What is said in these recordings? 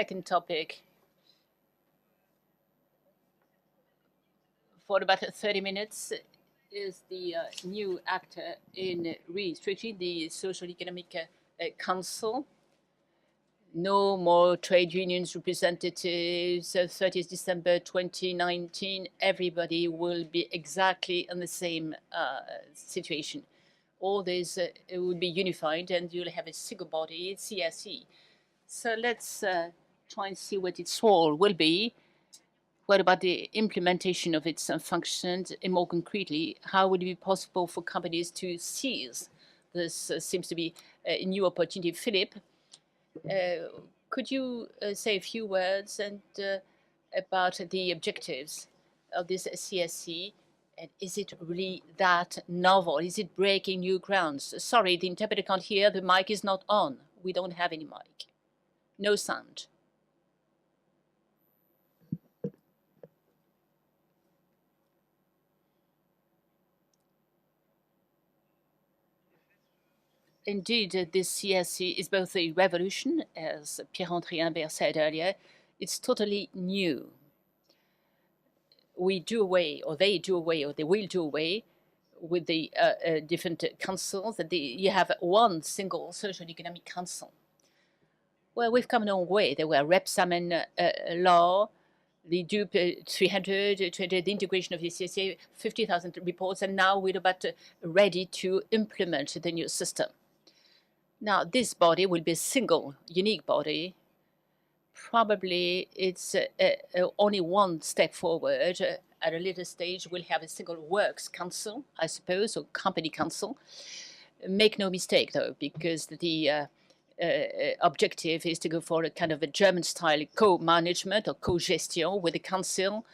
second topic for about 30 minutes is the new actor in restructuring, the Social Economic Council. No more trade unions representatives. 30th December 2019, everybody will be exactly in the same situation. All this will be unified, and you'll have a single body, CSE. So let's try and see what its role will be. What about the implementation of its functions? And more concretely, how would it be possible for companies to seize this? Seems to be a new opportunity. Philippe, could you say a few words and about the objectives of this CSC? And is it really that novel? Is it breaking new grounds? Sorry, the interpreter can't hear. The mic is not on. We don't have any mic. No sound. Indeed, this CSC is both a revolution, as Pierre-André Imbert said earlier. It's totally new. We do away, or they do away, or they will do away with the different councils. You have one single social economic council. Well, we've come a long way. There were Repsamen law, the DUP 300, the integration of the CSA, 50,000 reports, and now we're about ready to implement the new system. Now, this body will be a single, unique body. Probably it's only one step forward. At a later stage, we'll have a single works council, I suppose, or company council. Make no mistake, though, because the objective is to go for a kind of a German-style co-management or co-gestion with the council.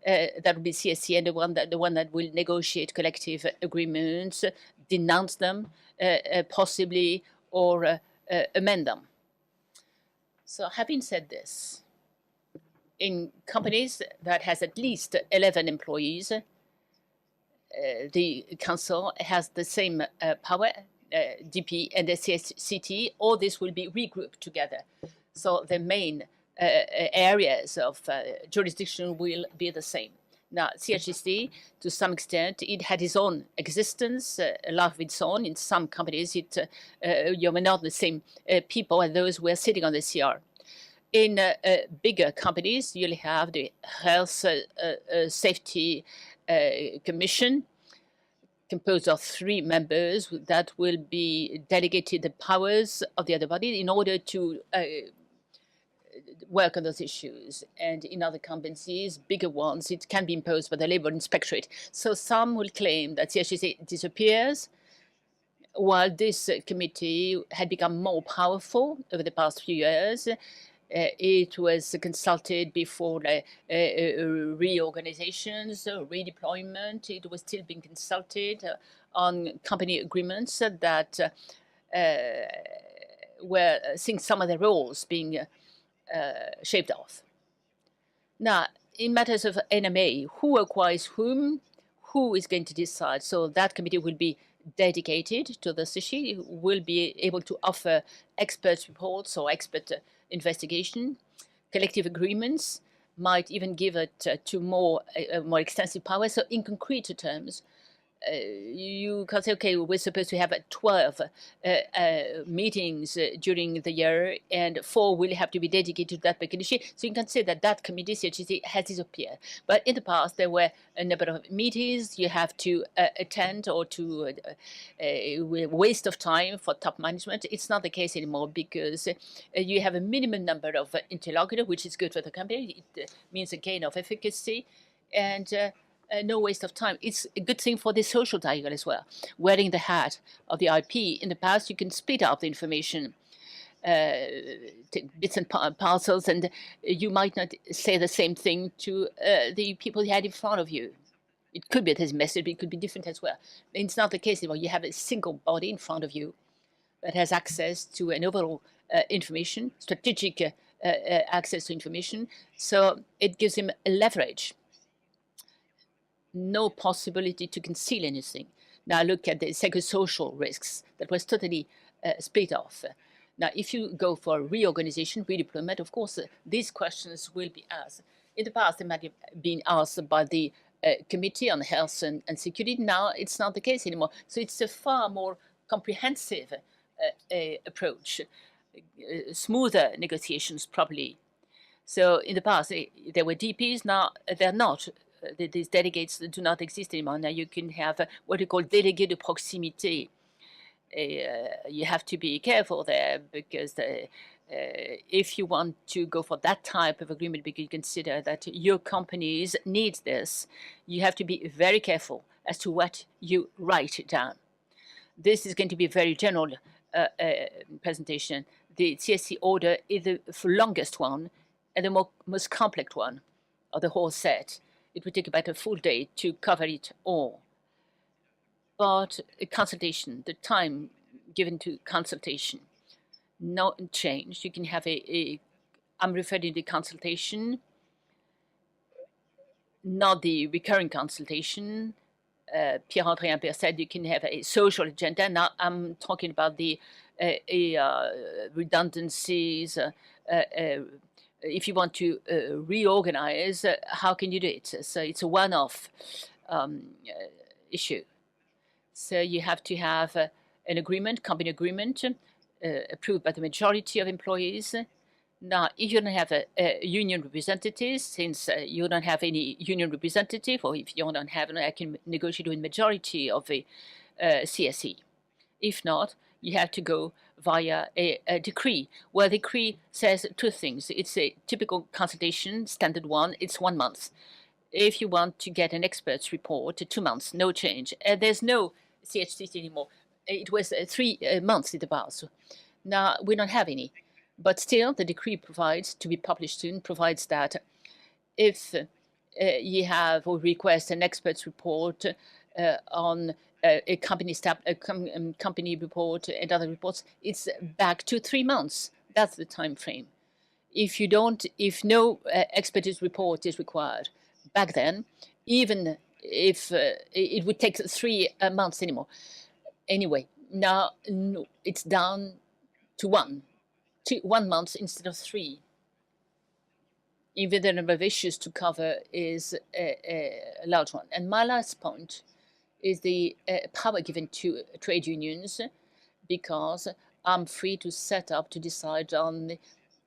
That will be CSC, and the one that will negotiate collective agreements, denounce them, possibly, or amend them. So having said this, in companies that has at least 11 employees, the council has the same power, DP and the CSCT. All this will be regrouped together. So the main areas of jurisdiction will be the same. Now, CHST, to some extent, it had its own existence, a life of its own. In some companies, you were not the same people as those who were sitting on the CR. In bigger companies, you'll have the Health Safety Commission, composed of 3 members that will be delegated the powers of the other body in order to work on those issues. And in other companies, bigger ones, it can be imposed by the Labor Inspectorate. So some will claim that CHSA disappears, while this committee had become more powerful over the past few years. It was consulted before reorganizations, redeployment. It was still being consulted on company agreements that were seeing some of the roles being shaped off. Now, in matters of NMA, who acquires whom, who is going to decide? So that committee will be dedicated to this issue, will be able to offer expert reports or expert investigation. Collective agreements might even give it to more extensive power. So in concrete terms, you can say, okay, we're supposed to have 12 meetings during the year, and 4 will have to be dedicated to that particular issue. So you can say that that committee, CHC, has disappeared. But in the past, there were a number of meetings you have to attend, or to waste of time for top management. It's not the case anymore, because you have a minimum number of interlocutors, which is good for the company. It means a gain of efficacy, and no waste of time. It's a good thing for the social dialogue as well. Wearing the hat of the IP, in the past, you can split up the information, bits and parcels, and you might not say the same thing to the people you had in front of you. It could be this message, but it could be different as well. It's not the case anymore. You have a single body in front of you that has access to an overall information, strategic access to information. So it gives him a leverage. No possibility to conceal anything. Now look at the psychosocial risks that was totally split off. Now, if you go for reorganization, redeployment, of course, these questions will be asked. In the past, they might have been asked by the Committee on Health and Security. Now, it's not the case anymore. So it's a far more comprehensive approach, smoother negotiations, probably. So in the past, there were DPs. Now, they're not. These delegates do not exist anymore. Now you can have what you call délégués de proximité. You have to be careful there because if you want to go for that type of agreement because you consider that your companies need this, you have to be very careful as to what you write down. This is going to be a very general presentation. The CSC order is the longest one and the most complex one of the whole set. It would take about a full day to cover it all. But a consultation, the time given to consultation, no change. You can have I'm referring to the consultation, not the recurring consultation. Pierre-André Imbert said you can have a social agenda. Now I'm talking about the redundancies. If you want to reorganize, how can you do it? So it's a one-off issue. So you have to have an agreement, company agreement, approved by the majority of employees. Now, if you don't have a union representative, since you don't have any union representative, or if you don't have, I can negotiate with majority of the CSE. If not, you have to go via a decree. Well, the decree says two things. It's a typical consultation, standard one, it's 1 month. If you want to get an expert's report, 2 months, no change. There's no CHCC anymore. It was 3 months in the past. Now, we don't have any. But still, the decree provides, to be published soon, provides that if you have or request an expert's report on a company company report and other reports, it's back to 3 months. That's the time frame. If no expertise report is required back then, even if it would take 3 months anymore. Anyway, now it's down to 1 month instead of 3. Even the number of issues to cover is a large one. And my last point is the power given to trade unions, because I'm free to set up, to decide on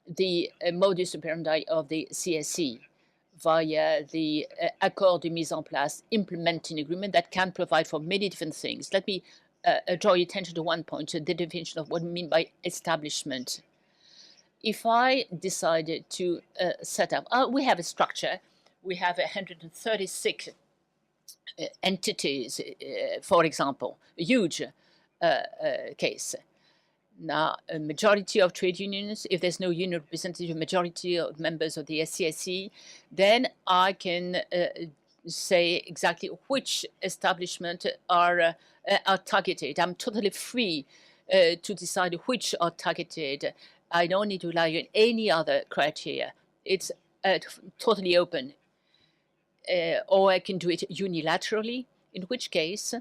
the modus operandi of the CSE via the accord de mise en place implementing agreement that can provide for many different things. Let me draw your attention to one point, the definition of what we mean by establishment. If I decided to set up, we have a structure, we have 136 entities, for example, a huge case. Now, a majority of trade unions, if there's no union representative, a majority of members of the SCSE, then I can say exactly which establishment are targeted. I'm totally free to decide which are targeted. I don't need to rely on any other criteria. It's totally open. Or I can do it unilaterally, in which case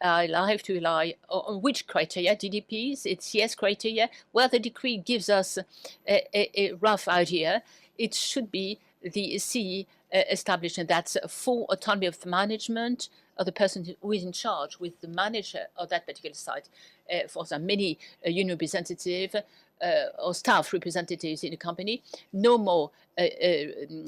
I'll have to rely on which criteria, DDPs, it's CS criteria. Well, the decree gives us a rough idea. It should be the CE establishment that's full autonomy of the management of the person who is in charge with the manager of that particular site. For some many union representative or staff representatives in the company, no more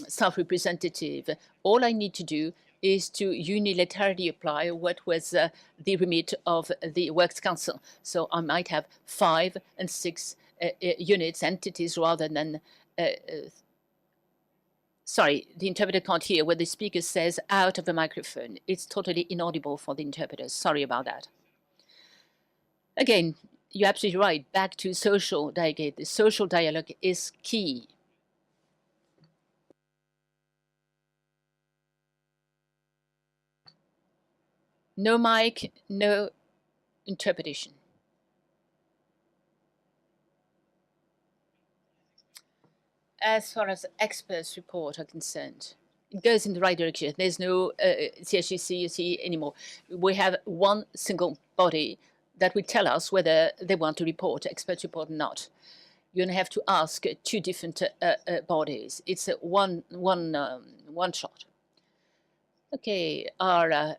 staff representative. All I need to do is to unilaterally apply what was the remit of the Works Council. So I might have 5 and 6 units, entities, rather than sorry, the interpreter can't hear what the speaker says out of the microphone. It's totally inaudible for the interpreters. Sorry about that. Again, you're absolutely right. Back to social dialogue. The social dialogue is key. No mic, no interpretation. As far as experts' report are concerned, it goes in the right direction. There's no CHCC anymore. We have one single body that will tell us whether they want to report, expert report or not. You're going to have to ask two different bodies. It's one shot. Okay, our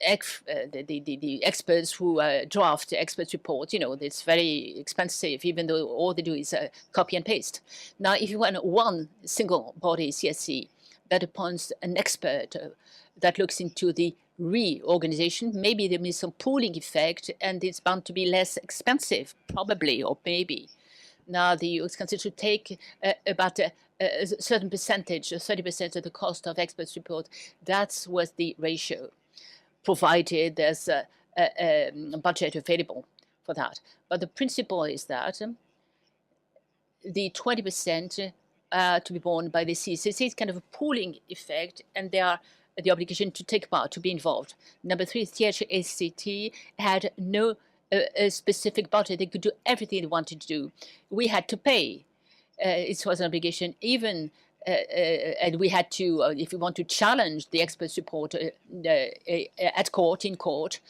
the experts who draft the expert report, you know, it's very expensive, even though all they do is copy and paste. Now, if you want one single body CSC that appoints an expert that looks into the reorganization, maybe there may be some pooling effect and it's bound to be less expensive, probably, or maybe. Now, the US Council should take about a certain percentage, 30% of the cost of experts report. That was the ratio, provided there's a budget available for that. But the principle is that the 20% to be borne by the CCC is kind of a pooling effect, and they are the obligation to take part, to be involved. Number three, THACT had no specific budget. They could do everything they wanted to do. We had to pay. It was an obligation, even and we had to, if we want to challenge the expert's report at court, in court,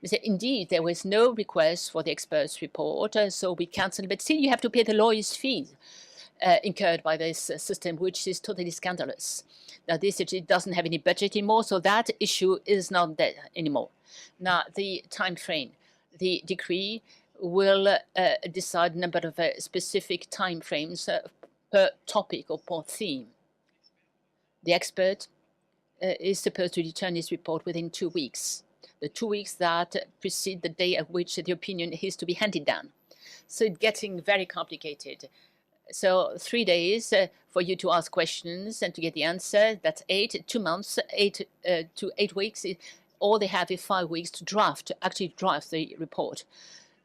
we said, indeed, there was no request for the expert's report, so we cancelled. But still, you have to pay the lawyer's fees incurred by this system, which is totally scandalous. Now, this it doesn't have any budget anymore, so that issue is not there anymore. Now, the time frame, the decree will decide a number of specific time frames per topic or per theme. The expert is supposed to return his report within 2 weeks, the 2 weeks that precede the day at which the opinion is to be handed down. So it's getting very complicated. So 3 days for you to ask questions and to get the answer, that's 2 months, 8 to 8 weeks. All they have is 5 weeks to actually draft the report.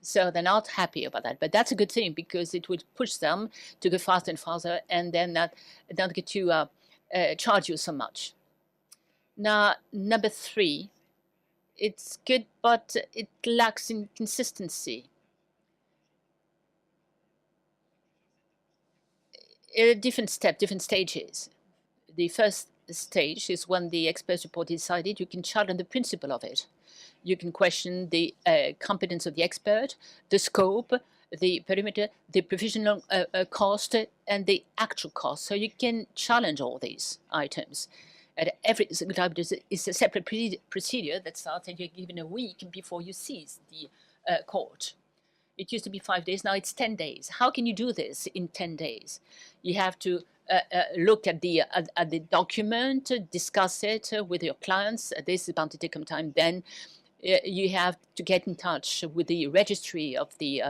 So they're not happy about that. But that's a good thing, because it would push them to go faster and faster, and then not get to charge you so much. Now, number three, it's good, but it lacks in consistency. Different steps, different stages. The first stage is when the expert report is decided. You can challenge the principle of it. You can question the competence of the expert, the scope, the perimeter, the provisional cost, and the actual cost. So you can challenge all these items. And every single time is a separate procedure that starts, and you're given a week before you seize the court. It used to be 5 days, now it's 10 days. How can you do this in 10 days? You have to look at the document, discuss it with your clients. This is bound to take some time. Then you have to get in touch with the registry of the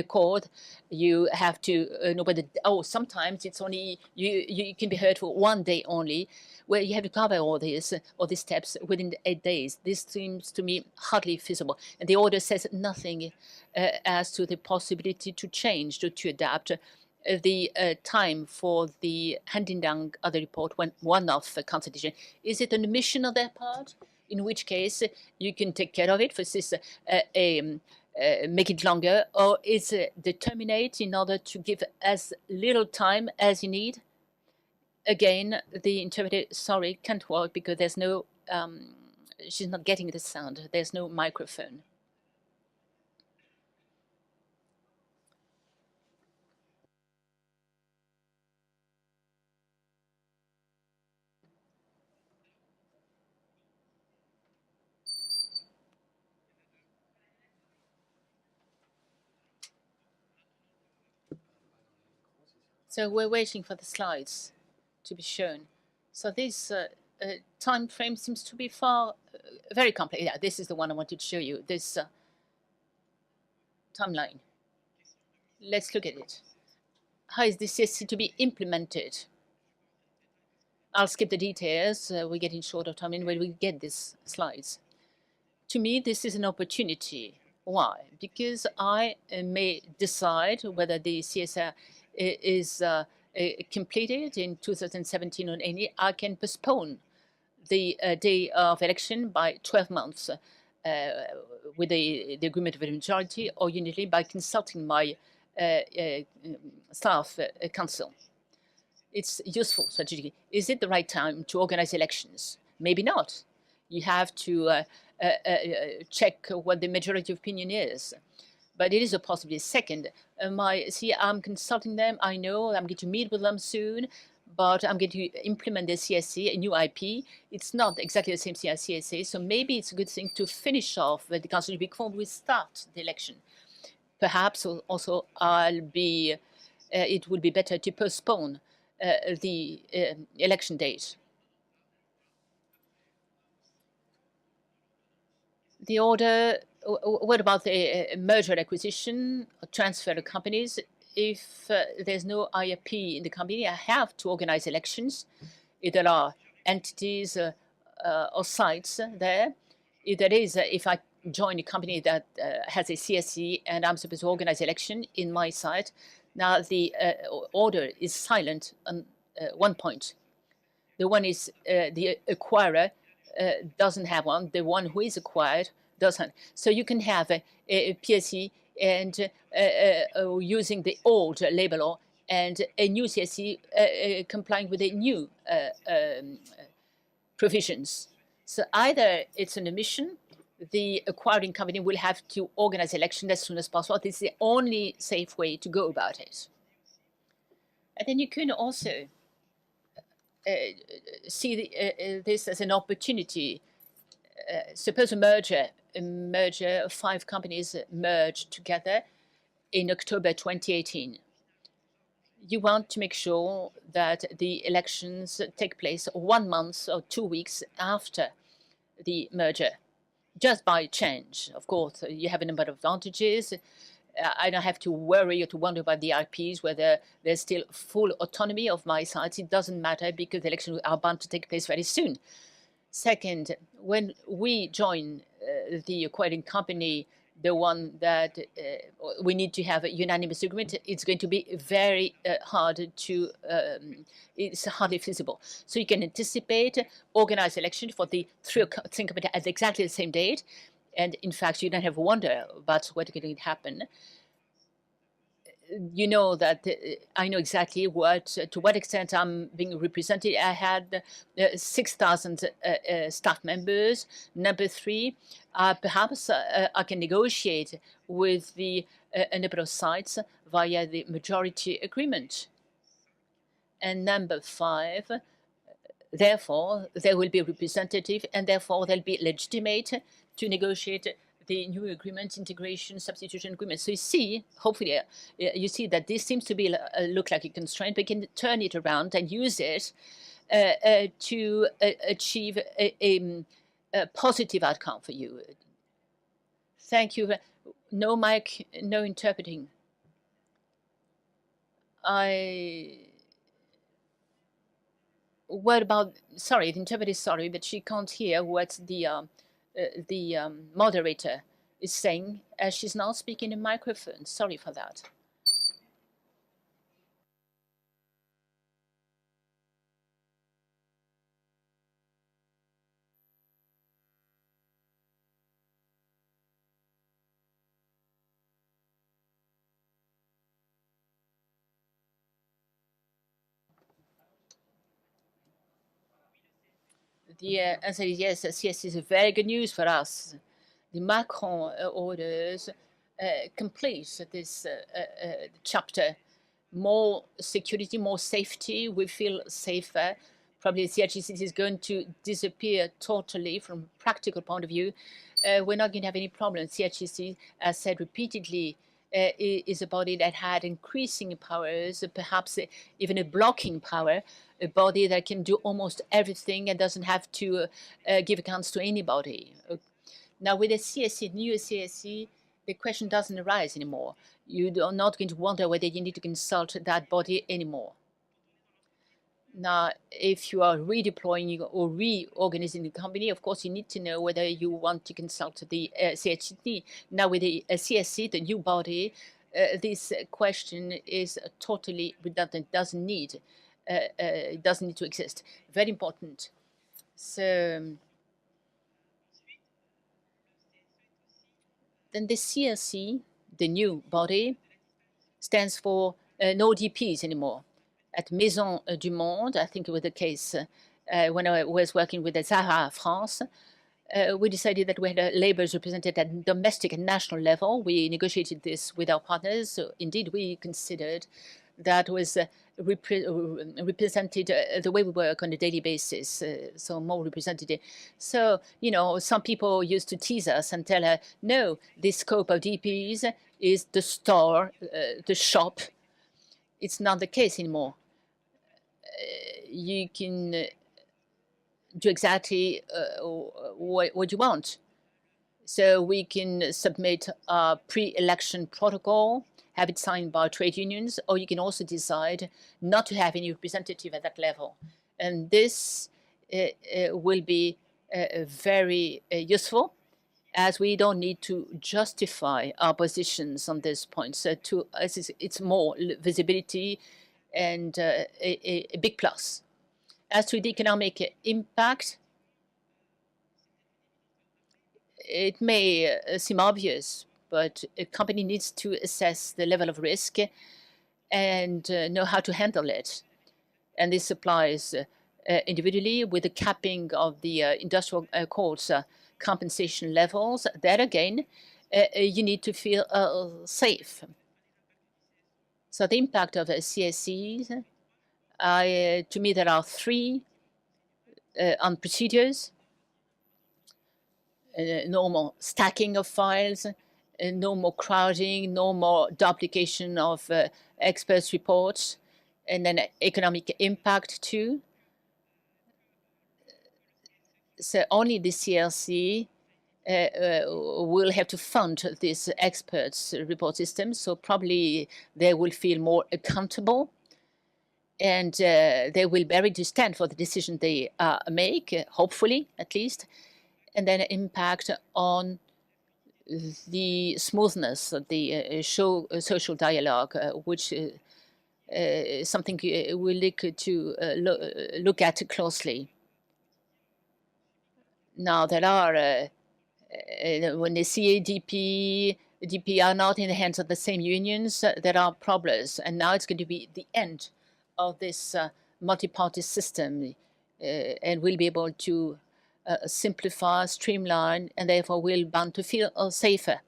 court. You have to know whether, sometimes it's only, you can be heard for 1 day only, where you have to cover all these steps within 8 days. This seems to me hardly feasible. And the order says nothing as to the possibility to change, to adapt the time for the handing down of the report when one-off consultation. Is it an omission on their part? In which case, you can take care of it, for this, make it longer, or is it terminate in order to give as little time as you need? Again, the interpreter, sorry, can't work because there's no, she's not getting the sound. There's no microphone. So we're waiting for the slides to be shown. So this time frame seems to be very complex. Yeah, this is the one I wanted to show you, this timeline. Let's look at it. How is this CSC to be implemented? I'll skip the details. We're getting short of time and when we get these slides. To me, this is an opportunity. Why? Because I may decide whether the CSR is completed in 2017 or any. I can postpone the day of election by 12 months with the agreement of a majority, or unity by consulting my staff council. It's useful strategically. Is it the right time to organize elections? Maybe not. You have to check what the majority opinion is. But it is a possibility. Second, I'm consulting them. I know I'm going to meet with them soon, but I'm going to implement the CSC, a new IP. It's not exactly the same thing as CSA, so maybe it's a good thing to finish off the council before we start the election. Perhaps also it would be better to postpone the election date. The order, what about the merger and acquisition, transfer of companies? If there's no IRP in the company, I have to organize elections. If there are entities or sites there, if I join a company that has a CSC and I'm supposed to organize election in my site, now the order is silent on one point. The one is the acquirer doesn't have one. The one who is acquired doesn't. So you can have a PSC and using the old labor law and a new CSC complying with the new provisions. So either it's an omission, the acquiring company will have to organize election as soon as possible. This is the only safe way to go about it. And then you can also see this as an opportunity. Suppose a merger of 5 companies merged together in October 2018. You want to make sure that the elections take place 1 month or 2 weeks after the merger, just by change. Of course, you have a number of advantages. I don't have to worry or to wonder about the IPs, whether there's still full autonomy of my sites. It doesn't matter because the elections are bound to take place very soon. Second, when we join the acquiring company, the one that we need to have a unanimous agreement, it's going to be very hard to, it's hardly feasible. So you can anticipate, organize election for the 3 companies at exactly the same date. And in fact, you don't have to wonder about what's going to happen. You know that I know exactly to what extent I'm being represented. I had 6,000 staff members. Number 3, perhaps I can negotiate with a number of sites via the majority agreement. And number 5, therefore, there will be a representative, and therefore they'll be legitimate to negotiate the new agreement, integration, substitution agreement. So you see, hopefully, you see that this seems to be look like a constraint, but you can turn it around and use it to achieve a positive outcome for you. Thank you. No mic, no interpreting. What about, sorry, the interpreter is sorry, but she can't hear what the moderator is saying, as she's not speaking in microphone. Sorry for that. The answer is yes. Yes, is very good news for us. The Macron orders complete this chapter. More security, more safety. We feel safer. Probably the CHCC is going to disappear totally from a practical point of view. We're not going to have any problems. CHCC, as said repeatedly, is a body that had increasing powers, perhaps even a blocking power, a body that can do almost everything and doesn't have to give accounts to anybody. Now, with the CSC, new CSC, the question doesn't arise anymore. You're not going to wonder whether you need to consult that body anymore. Now, if you are redeploying or reorganizing the company, of course, you need to know whether you want to consult the CHC. Now, with the CSC, the new body, this question is totally redundant. It doesn't need to exist. Very important. So then the CSC, the new body, stands for no DPs anymore. At Maison du Monde, I think it was the case when I was working with the Zara France, we decided that we had laborers represented at domestic and national level. We negotiated this with our partners. So indeed, we considered that was represented the way we work on a daily basis, so more representative. So, you know, some people used to tease us and tell us, no, the scope of DPs is the store, the shop. It's not the case anymore. You can do exactly what you want. So we can submit a pre-election protocol, have it signed by trade unions, or you can also decide not to have any representative at that level. And this will be very useful, as we don't need to justify our positions on this point. So to us, it's more visibility and a big plus. As to the economic impact, it may seem obvious, but a company needs to assess the level of risk and know how to handle it. And this applies individually with the capping of the industrial courts compensation levels. That again, you need to feel safe. So the impact of CSCs, to me, there are three on procedures. No more stacking of files, no more crowding, no more duplication of experts' reports, and then economic impact too. So only the CLC will have to fund this experts' report system, so probably they will feel more accountable, and they will be ready to stand for the decision they make, hopefully at least, and then impact on the smoothness of the social dialogue, which is something we look at closely. Now, there are, when the CADP, DP are not in the hands of the same unions, there are problems. And now it's going to be the end of this multi-party system, and we'll be able to simplify, streamline, and therefore we're bound to feel safer.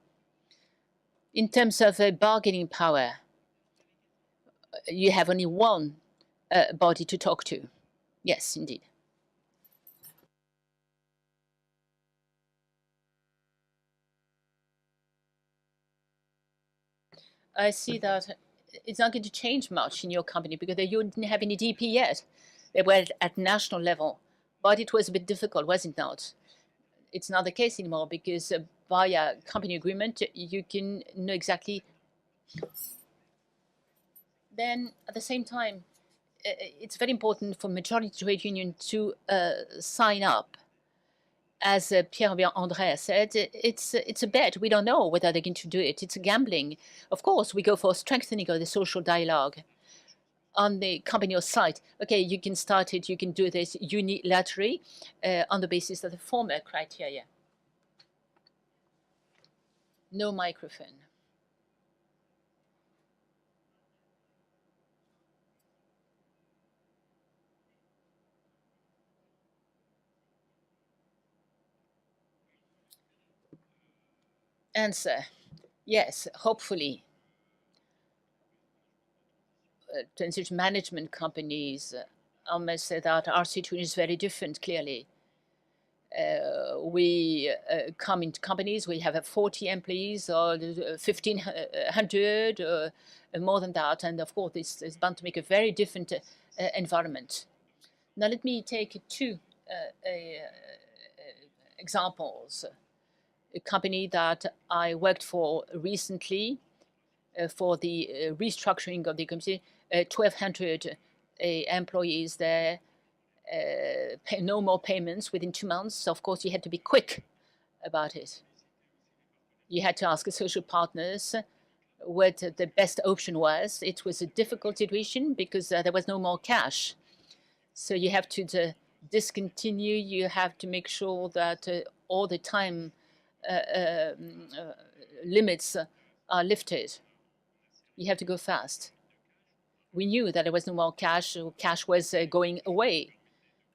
In terms of bargaining power, you have only one body to talk to. Yes, indeed. I see that it's not going to change much in your company because you didn't have any DP yet. They were at national level, but it was a bit difficult, was it not? It's not the case anymore because via company agreement, you can know exactly. Then at the same time, it's very important for majority trade union to sign up. As Pierre-Yves said, it's a bet. We don't know whether they're going to do it. It's a gambling. Of course, we go for strengthening of the social dialogue on the company or site. Okay, you can start it, you can do this unilaterally on the basis of the former criteria. No microphone. Answer, yes, hopefully. Transition management companies, I must say that our situation is very different, clearly. We come into companies, we have 40 employees or 1,500 or more than that. And of course, this is bound to make a very different environment. Now, let me take two examples. A company that I worked for recently for the restructuring of the company, 1,200 employees there, no more payments within 2 months. So of course, you had to be quick about it. You had to ask the social partners what the best option was. It was a difficult situation because there was no more cash. So you have to discontinue. You have to make sure that all the time limits are lifted. You have to go fast. We knew that there was no more cash. Cash was going away.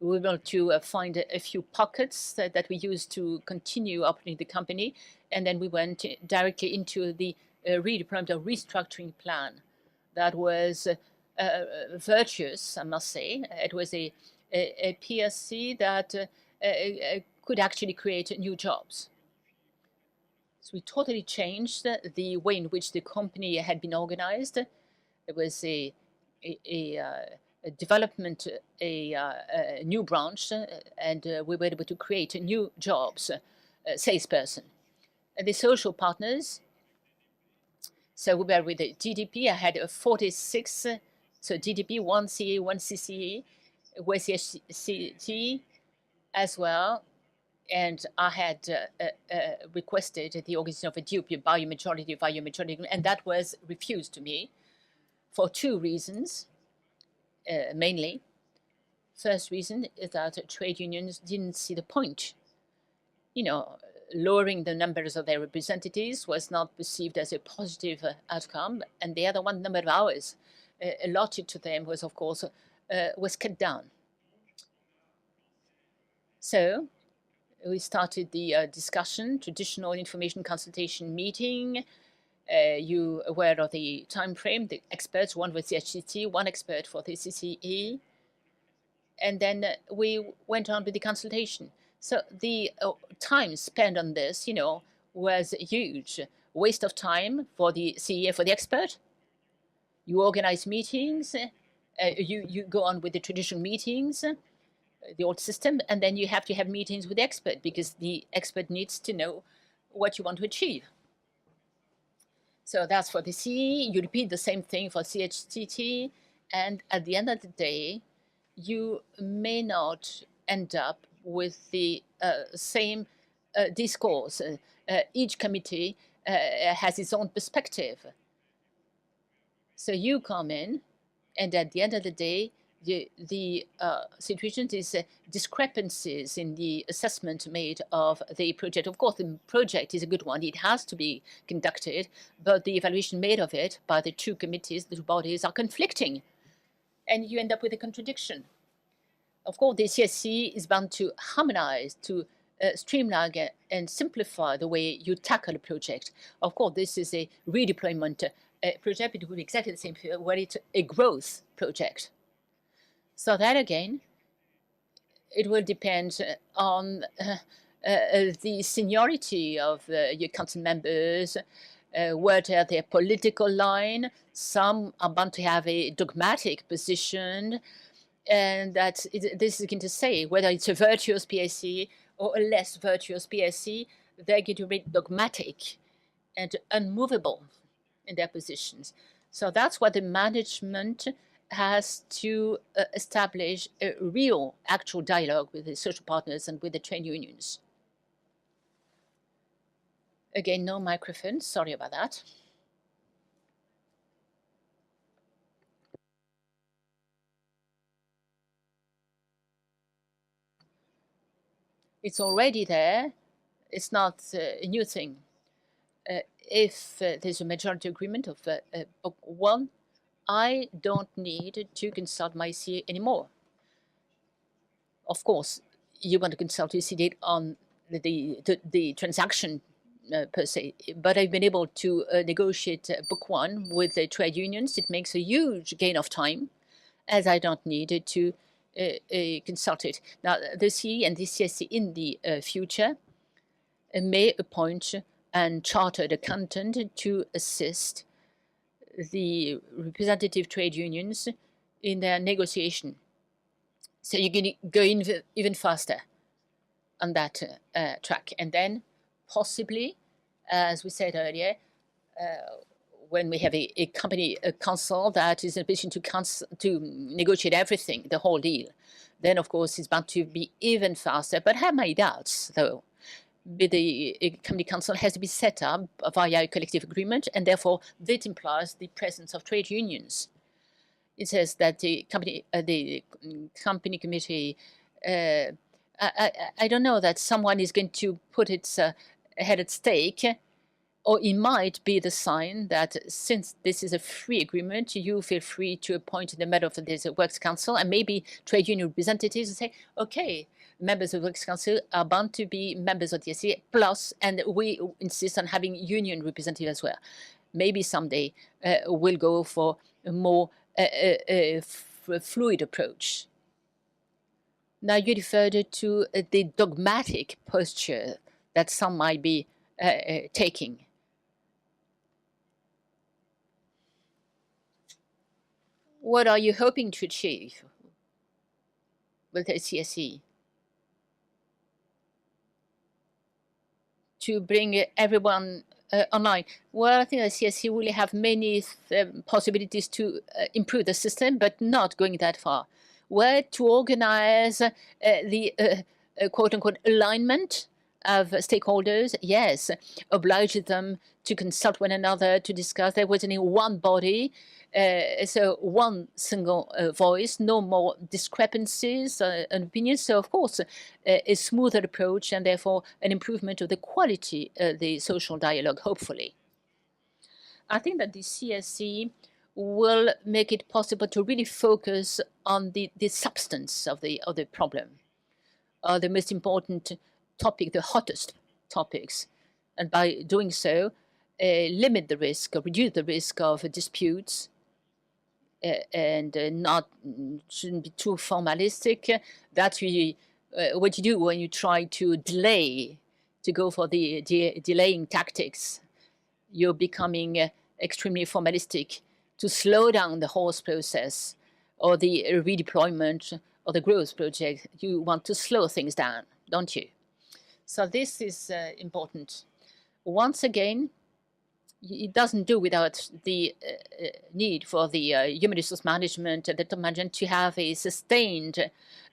We were able to find a few pockets that we used to continue operating the company, and then we went directly into the redeployment of restructuring plan. That was virtuous, I must say. It was a PSC that could actually create new jobs. So we totally changed the way in which the company had been organized. There was a development, a new branch, and we were able to create new jobs, salesperson. And the social partners, so we were with the GDP, I had 46, so GDP, 1 CA, 1 CCE, with CHCT as well. And I had requested the organization of a DUP, biomajority, and that was refused to me for two reasons, mainly. First reason is that trade unions didn't see the point. You know, lowering the numbers of their representatives was not perceived as a positive outcome, and the other one, number of hours allotted to them was, of course, was cut down. So we started the discussion, traditional information consultation meeting. You aware of the time frame, the experts, one with the HCT, one expert for the CCE. And then we went on with the consultation. So the time spent on this, was huge. Waste of time for the CE, for the expert. You organize meetings, you go on with the traditional meetings, the old system, and then you have to have meetings with the expert because the expert needs to know what you want to achieve. So that's for the CE. You repeat the same thing for CHTT, and at the end of the day, you may not end up with the same discourse. Each committee has its own perspective. So you come in, and at the end of the day, the situation is discrepancies in the assessment made of the project. Of course, the project is a good one. It has to be conducted, but the evaluation made of it by the two committees, the two bodies, are conflicting. And you end up with a contradiction. Of course, the CSC is bound to harmonize, to streamline and simplify the way you tackle a project. Of course, this is a redeployment project. It will be exactly the same field, where it's a growth project. So that, again, it will depend on the seniority of your council members, what are their political line. Some are bound to have a dogmatic position, and that this is going to say whether it's a virtuous PSC or a less virtuous PSC. They're going to be dogmatic and unmovable in their positions. So that's what the management has to establish a real, actual dialogue with the social partners and with the trade unions. Again, no microphone. Sorry about that. It's already there. It's not a new thing. If there's a majority agreement of book one, I don't need to consult my CA anymore. Of course, you want to consult your CA on the transaction per se, but I've been able to negotiate book one with the trade unions. It makes a huge gain of time, as I don't need to consult it. Now, the CE and the CSC in the future may appoint and chartered accountant to assist the representative trade unions in their negotiation. So you're going to go in even faster on that track. And then possibly, as we said earlier, when we have a company, a council that is in a position to negotiate everything, the whole deal, then of course it's bound to be even faster. But I have my doubts, though. The company council has to be set up via a collective agreement, and therefore that implies the presence of trade unions. It says that the company committee, I don't know that someone is going to put its head at stake or it might be the sign that since this is a free agreement, you feel free to appoint in the matter of this Works Council, and maybe trade union representatives say, okay, members of the Works Council are bound to be members of the DANESI, plus, and we insist on having union representatives as well. Maybe someday we'll go for a more fluid approach. Now you referred to the dogmatic posture that some might be taking. What are you hoping to achieve with the CSE? To bring everyone online. Well, I think the CSE will have many possibilities to improve the system, but not going that far. Where to organize the quote-unquote alignment of stakeholders? Yes, oblige them to consult one another, to discuss. There was only one body, so one single voice, no more discrepancies and opinions. So, of course, a smoother approach and therefore an improvement of the quality of the social dialogue, hopefully. I think that the CSE will make it possible to really focus on the substance of the problem, the most important topic, the hottest topics. And by doing so, limit the risk or reduce the risk of disputes and shouldn't be too formalistic. That's really what you do when you try to delay, to go for the delaying tactics. You're becoming extremely formalistic to slow down the whole process or the redeployment or the growth project. You want to slow things down, don't you? So this is important. Once again, it doesn't do without the need for the human resource management and the top management to have a sustained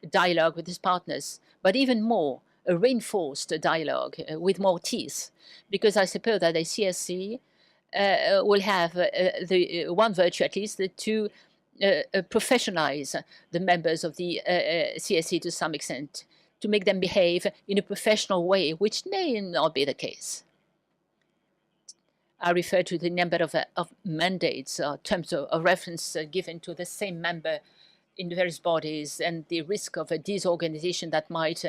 dialogue with his partners, but even more, a reinforced dialogue with more teeth, because I suppose that the CSC will have the one virtue at least to professionalize the members of the CSC to some extent, to make them behave in a professional way, which may not be the case. I refer to the number of mandates, terms of reference given to the same member in the various bodies, and the risk of a disorganization that might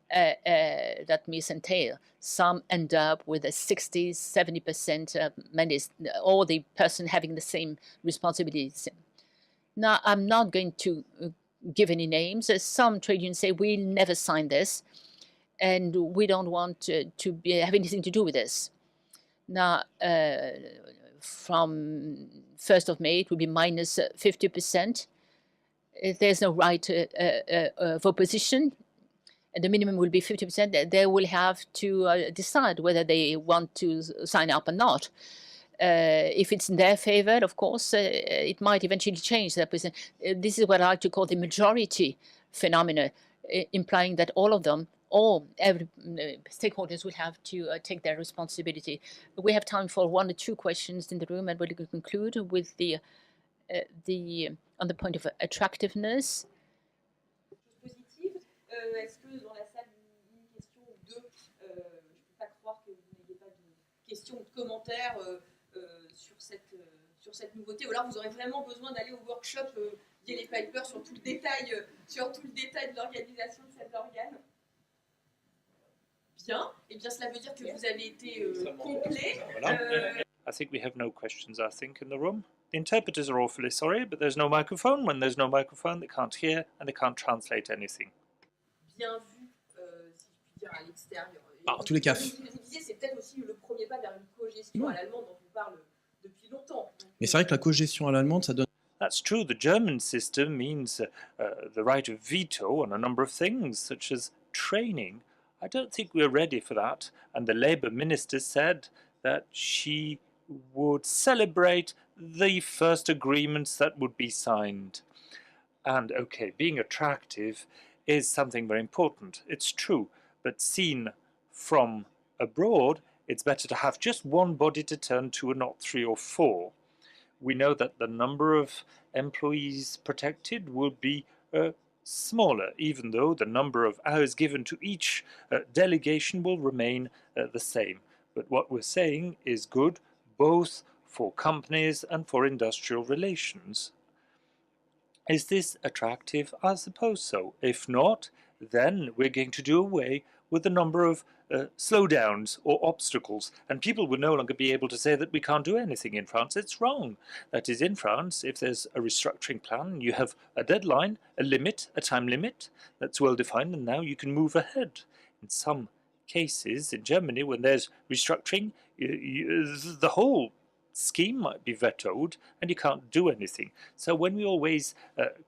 entail. Some end up with a 60, 70% mandates, all the person having the same responsibilities. Now, I'm not going to give any names. Some trade unions say, we'll never sign this, and we don't want to have anything to do with this. Now, from 1st of May, it will be minus 50%. If there's no right of opposition, and the minimum will be 50%, they will have to decide whether they want to sign up or not. If it's in their favor, of course, it might eventually change their position. This is what I like to call the majority phenomena, implying that all of them, every stakeholders will have to take their responsibility. We have time for 1 or 2 questions in the room, and we'll conclude with on the point of attractiveness. Est-ce que dans la salle, une question ou deux, je ne peux pas croire que vous n'ayez pas de questions ou de commentaires sur cette nouveauté, ou alors vous aurez vraiment besoin d'aller au workshop via les Piper sur tout le détail de l'organisation de cet organe. Bien, et bien cela veut dire que vous avez été complet. I think we have no questions, I think, in the room. The interpreters are awfully sorry, but there's no microphone. When there's no microphone, they can't hear and they can't translate anything. Bien vu, si je puis dire, à l'extérieur. En tous les cas. Vous disiez, c'est peut-être aussi le premier pas vers une cogestion à l'allemande dont on parle depuis longtemps. Mais c'est vrai que la cogestion à l'allemande, ça donne. That's true. The German system means the right of veto on a number of things, such as training. I don't think we're ready for that. And the Labour minister said that she would celebrate the first agreements that would be signed. And, okay, being attractive is something very important. It's true. But seen from abroad, it's better to have just one body to turn to and not 3 or 4. We know that the number of employees protected will be smaller, even though the number of hours given to each delegation will remain the same. But what we're saying is good both for companies and for industrial relations. Is this attractive? I suppose so. If not, then we're going to do away with a number of slowdowns or obstacles, and people will no longer be able to say that we can't do anything in France. It's wrong. That is, in France, if there's a restructuring plan, you have a deadline, a limit, a time limit that's well defined, and now you can move ahead. In some cases, in Germany, when there's restructuring, the whole scheme might be vetoed and you can't do anything. So when we always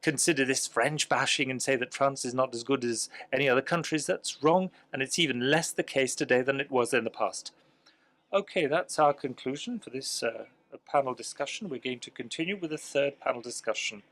consider this French bashing and say that France is not as good as any other countries, that's wrong, and it's even less the case today than it was in the past. Okay, that's our conclusion for this panel discussion. We're going to continue with a third panel discussion.